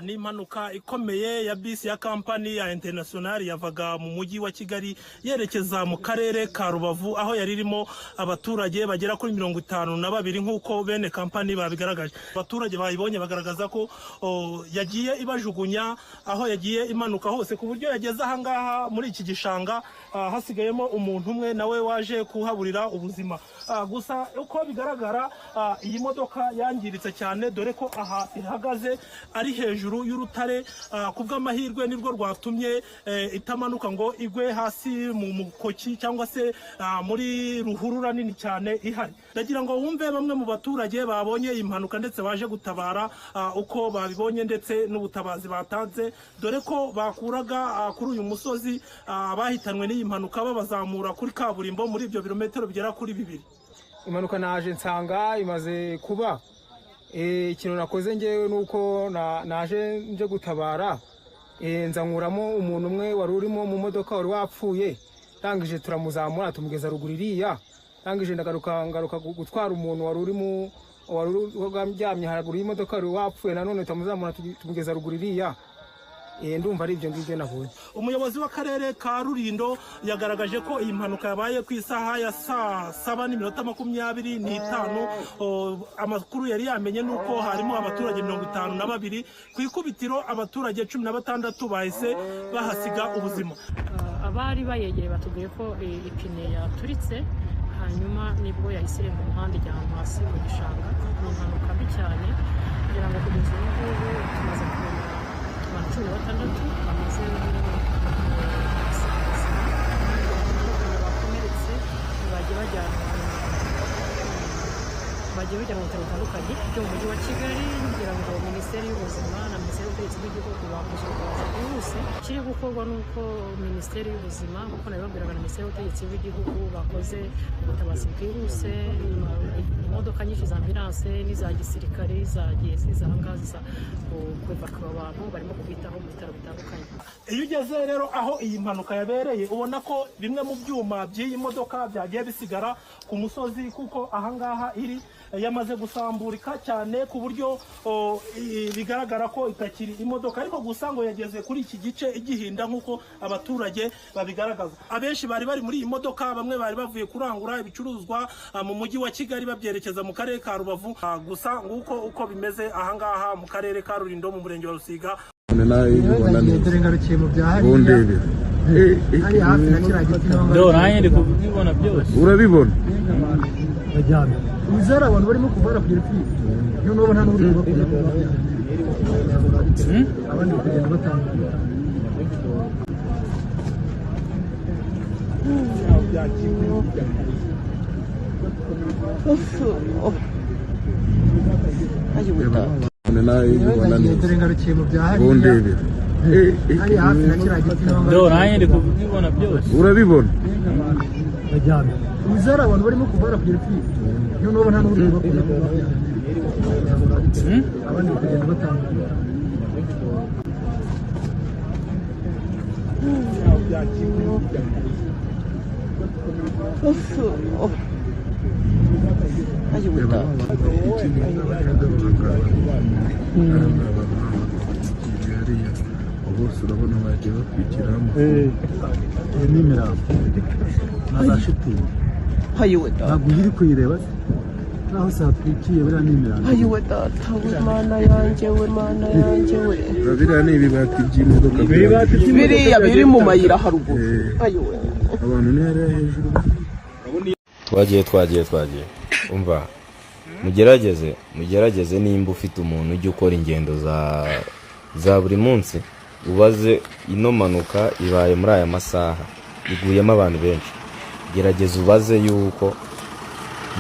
ni impanuka ikomeye ya bisi ya kampani ya International yavaga mu mujyi wa Kigali yerekeza mu karere ka Rubavu aho yari irimo abaturage bagera kuri 52 nk'uko bene kampani babigaragaje. Abaturage bayibonye bagaragaza ko yagiye ibajugunya aho yagiye imanuka hose ku buryo yageze aha ngaha muri iki gishanga hasigayemo umuntu umwe nawe waje kuhaburira ubuzima. Gusa uko bigaragara iyi modoka yangiritse cyane dore ko aha ihagaze ari hejuru y'urutare kubw'amahirwe nirwo rwatumye itamanuka ngo igwe hasi mu mukoki cyangwa se muri ruhurura nini cyane ihari. Ndagira ngo wumve bamwe mu baturage babonye impanuka ndetse baje gutabara uko babibonye ndetse n'ubutabazi batanze dore ko bakuraga kuri uyu musozi bahitanwe n'iyi mpanuka babazamura kuri kaburimbo muri ibyo birometero bigera kuri 2. Impanuka naje nsanga imaze kuba ikintu nakoze ngewe nuko naje nje gutabara nzankuramo umuntu umwe wari urimo mu modoka wari wapfuye tangije turamuzamura tumugeza ruguru iriya tangije ngaruka gutwara umuntu wari urimo waryamye haraguru y'imodoka wari wapfuye nanone tumuzamura tumugeza ruguru iriya ndumva ari ibyo ngibyo navuye. Umuyobozi w'akarere ka Rulindo yagaragaje ko iyi mpanuka yabaye ku isaha ya saa 7:25 amakuru yari yamenye nuko harimo abaturage 52 ku ikubitiro abaturage 16 bahise bahasiga ubuzima. Abari bayegereye batubwiye ko ipine yaturitse hanyuma nibwo yahise mu muhanda ijyana hasi mu gishanga. Ni impanuka mbi cyane kugira ngo kugeza ubu tumaze kubona 16 bamaze bakomeretse bagiye bajya mu bitaro bitandukanye byo mu mujyi wa Kigali kugira ngo Minisiteri y'Ubuzima na Minisiteri y'Ubutegetsi bw'Igihugu bakoze ubutabazi bwihuse. Kiri gukorwa nuko Minisiteri y'Ubuzima kuko nabibabwiraga na Minisiteri y'Ubutegetsi bw'Igihugu bakoze ubutabazi bwihuse. Imodoka nyinshi za ambulance n'iza gisirikare zagiye zizahanga ziza kwevakura abantu barimo kubitaho mu bitaro bitandukanye. Iyo ugeze rero aho iyi mpanuka yabereye ubona ko bimwe mu byuma by'iyi modoka byagiye bisigara ku musozi kuko ahangaha iri yamaze gusamburika cyane ku buryo bigaragara ko itakiri imodoka ariko gusa ngo yageze kuri iki gice igihinda nk'uko abaturage babigaragaza. Abenshi bari muri iyi modoka, bamwe bari bavuye kurangura ibicuruzwa mu mujyi wa Kigali babyerekeza mu karere ka Rubavu. Gusa nguko uko bimeze ahangaha mu karere ka Rulindo mu murenge wa Rusiga. Urabibona uzara abantu barimo kuvara kugera kuri none ubu nta n'uri kubakora abandi kugenda batandukanye. urabibona uzara abantu barimo kuvara kugera kuri none ubu nta n'uri kubakora abandi kugenda batandukanye. bose urabona bagiye bakwikiramo n'imirambo na za shitingi ntabwo iri kuyireba naho satwikiye buriya n'imirambo. Ayiwe data we mana yanjye we biriya ni ibibati by'imodoka biriya biri mu mayira haruguru. Ayiwe abantu ni hariya hejuru twagiye umva mugerageze nimba ufite umuntu ujya ukora ingendo za buri munsi ubaze ino manuka ibaye muri aya masaha iguyemo abantu benshi. Gerageza ubaze yuko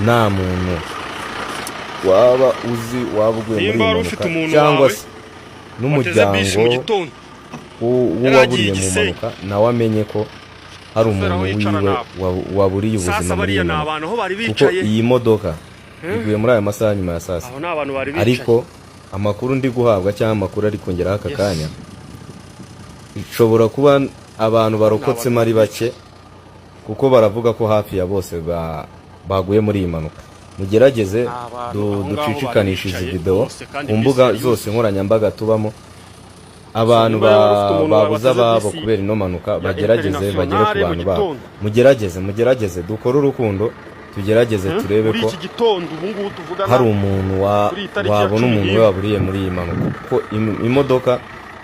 nta muntu waba uzi wabuguye muri manuka cyangwa se n'umuryango w'uwaburiye mu manuka nawe amenye ko hari umuntu wiwe waburiye ubuzima muri iyi mpanuka kuko iyi modoka iguye muri aya masaha nyuma ya saa sita. Ariko amakuru ndi guhabwa cyangwa amakuru ari kongeraho aka kanya ishobora kuba abantu barokotsemo ari bake kuko baravuga ko hafi ya bose baguye muri iyi mpanuka. Mugerageze ducicikanishe izi video ku mbuga zose nkoranyambaga tubamo abantu babuze ababo kubera ino mpanuka bagerageze bagere ku bantu babo. Mugerageze dukore urukundo, tugerageze turebe ko hari umuntu wabona umuntu we waburiye muri iyi mpanuka, kuko imodoka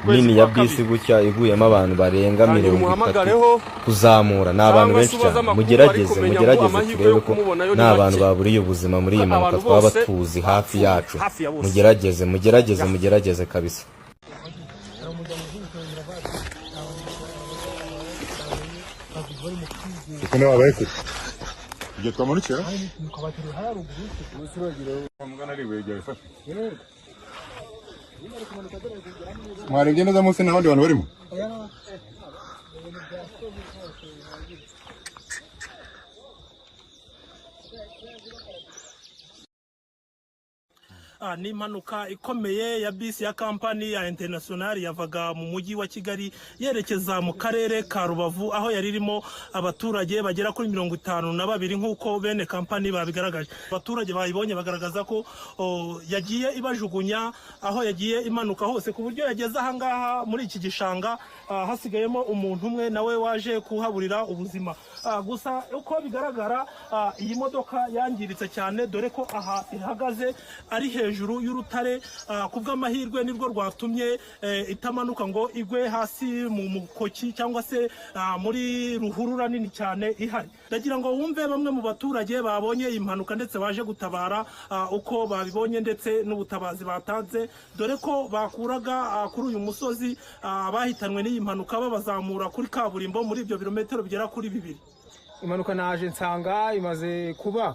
nini ya bisi gutya iguyemo abantu barenga 30 kuzamura, ni abantu benshi cyane. Mugerageze turebe ko nta bantu baburiye ubuzima muri iyi mpanuka twaba tuzi hafi yacu. Mugerageze kabisa. Ikone wabaye kure. Igihe twamanukira? Mwarebye neza munsi n'abandi bantu barimo? ni impanuka ikomeye ya bisi ya kampani ya International yavaga mu mujyi wa Kigali yerekeza mu karere ka Rubavu, aho yari irimo abaturage bagera kuri 52 nk'uko bene kampani babigaragaje. Abaturage bayibonye bagaragaza ko yagiye ibajugunya aho yagiye imanuka hose, ku buryo yageze ahangaha muri iki gishanga hasigayemo umuntu umwe nawe waje kuhaburira ubuzima. Gusa uko bigaragara iyi modoka yangiritse cyane, dore ko aha ihagaze ari hejuru y'urutare. Kubw'amahirwe nirwo rwatumye itamanuka ngo igwe hasi mu mukoki cyangwa se muri ruhurura nini cyane ihari. Ndagira ngo wumve bamwe mu baturage babonye impanuka ndetse baje gutabara uko babibonye ndetse n'ubutabazi batanze, dore ko bakuraga kuri uyu musozi bahitanwe n'iyi mpanuka babazamura kuri kaburimbo muri ibyo birometero bigera kuri 2. Impanuka naje nsanga imaze kuba.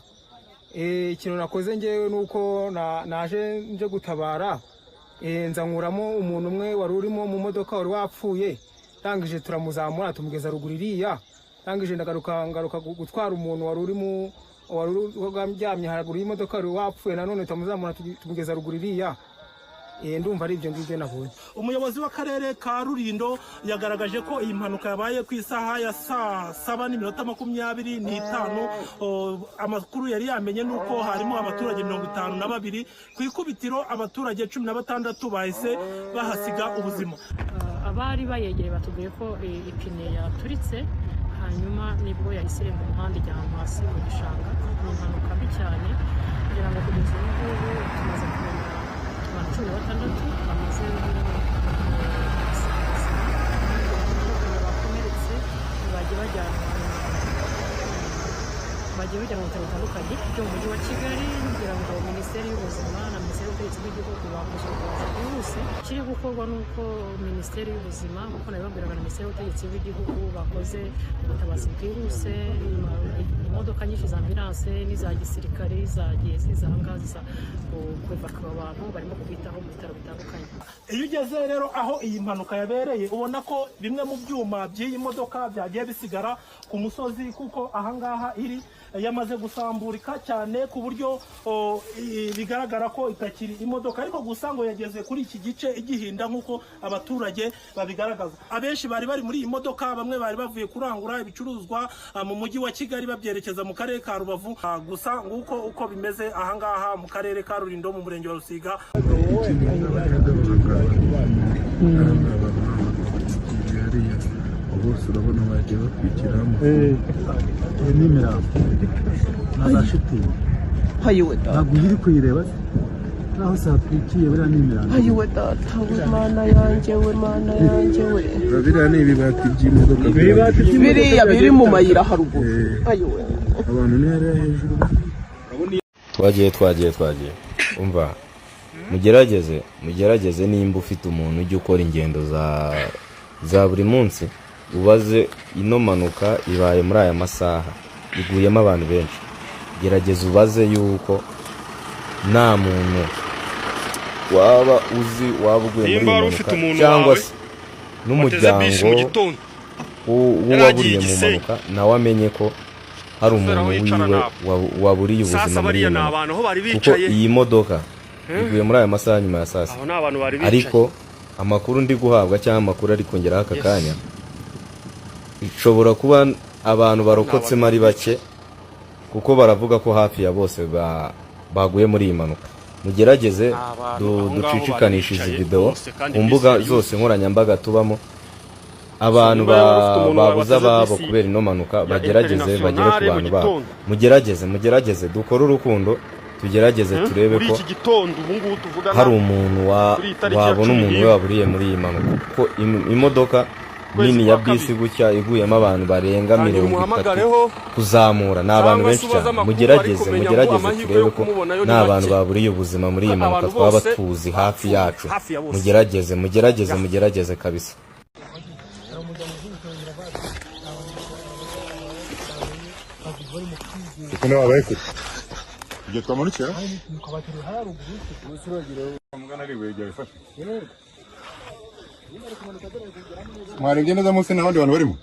Ikintu nakoze ngewe nuko naje nje gutabara, nzankuramo umuntu umwe wari urimo mu modoka wari wapfuye, tangije turamuzamura tumugeza ruguru iriya, tangije ngaruka gutwara umuntu wari urimo waryamye haraguru y'imodoka wari wapfuye, nanone tumuzamura tumugeza ruguru iriya. Ndumva ari ibyo ngibyo nabonye. Umuyobozi w'akarere ka Rulindo yagaragaje ko iyi mpanuka yabaye ku isaha ya saa 7:25. Amakuru yari yamenye nuko harimo abaturage 52, ku ikubitiro abaturage 16 bahise bahasiga ubuzima. Abari bayegereye batubwiye ko ipine yaturitse, hanyuma nibwo yahise irenga umuhanda ijya ahantu hasi mu gishanga. Ni impanuka mbi cyane, kugira ngo kugeza ubu ngubu tumaze kumenya 16 bamaze bakomeretse, bagiye bajyanwa mu bitaro bitandukanye byo mu mujyi wa Kigali, kugira ngo Minisiteri y'Ubuzima na Minisiteri y'Ubutegetsi bw'Igihugu bakoze ubutabazi bwihuse. Kiri gukorwa nuko Minisiteri y'Ubuzima, kuko nabibabwiraga na Minisiteri y'Ubutegetsi bw'Igihugu, bakoze ubutabazi bwihuse. Imodoka nyinshi za ambulance n'iza gisirikare zagiye zizanga ziza kwevakura abantu barimo kubitaho mu bitaro bitandukanye. Iyo ugeze rero aho iyi mpanuka yabereye, ubona ko bimwe mu byuma by'iyi modoka byagiye bisigara ku musozi, kuko ahangaha iri yamaze gusamburika cyane ku buryo bigaragara ko itakiri imodoka, ariko gusa ngo yageze kuri iki gice igihinda nk'uko abaturage babigaragaza. Abenshi bari muri iyi modoka, bamwe bari bavuye kurangura ibicuruzwa mu mujyi wa Kigali babyerekeza mu karere ka Rubavu. Gusa nguko uko bimeze ahangaha mu karere ka Rulindo mu murenge wa Rusiga. Bose urabona bagiye bakwikiramo n'imirambo na za shitingi. Ntabwo iri kuyireba naho satwikiye biriya n'imirambo. Ayiwe data we, mana yanjye we. Biriya ni ibibati by'imodoka biriya biri mu mayira haruguru. Ayiwe abantu ni hariya hejuru. Twagiye umva, mugerageze nimba ufite umuntu ujya ukora ingendo za buri munsi, ubaze ino mpanuka ibaye muri aya masaha iguyemo abantu benshi. Gerageza ubaze yuko nta muntu waba uzi wabuguye muri mpanuka, cyangwa se n'umuryango w'uwaburiye mu mpanuka nawe amenye ko hari umuntu wiwe waburiye ubuzima muri iyi mpanuka, kuko iyi modoka iguye muri aya masaha nyuma ya saa 6. Ariko amakuru ndi guhabwa cyangwa amakuru ari kongeraho aka kanya, ishobora kuba abantu barokotsemo ari bake, kuko baravuga ko hafi ya bose baguye muri iyi mpanuka. mugerageze ducicikanishe izi video ku mbuga zose nkoranyambaga tubamo, abantu babuze ababo kubera ino manuka bagerageze bagere ku bantu babo. Mugerageze dukore urukundo, tugerageze turebe ko hari umuntu wabona umuntu we waburiye muri iyi mpanuka, kuko imodoka nini ya bisi gutya iguyemo abantu barenga 30 kuzamura, ni abantu benshi cyane. Mugerageze turebe ko nta bantu baburiye ubuzima muri iyi mpanuka twaba tuzi hafi yacu. Mugerageze kabisa. Kuko nabaye kure igihe twamanukira mwarebye neza munsi n'abandi bantu barimo.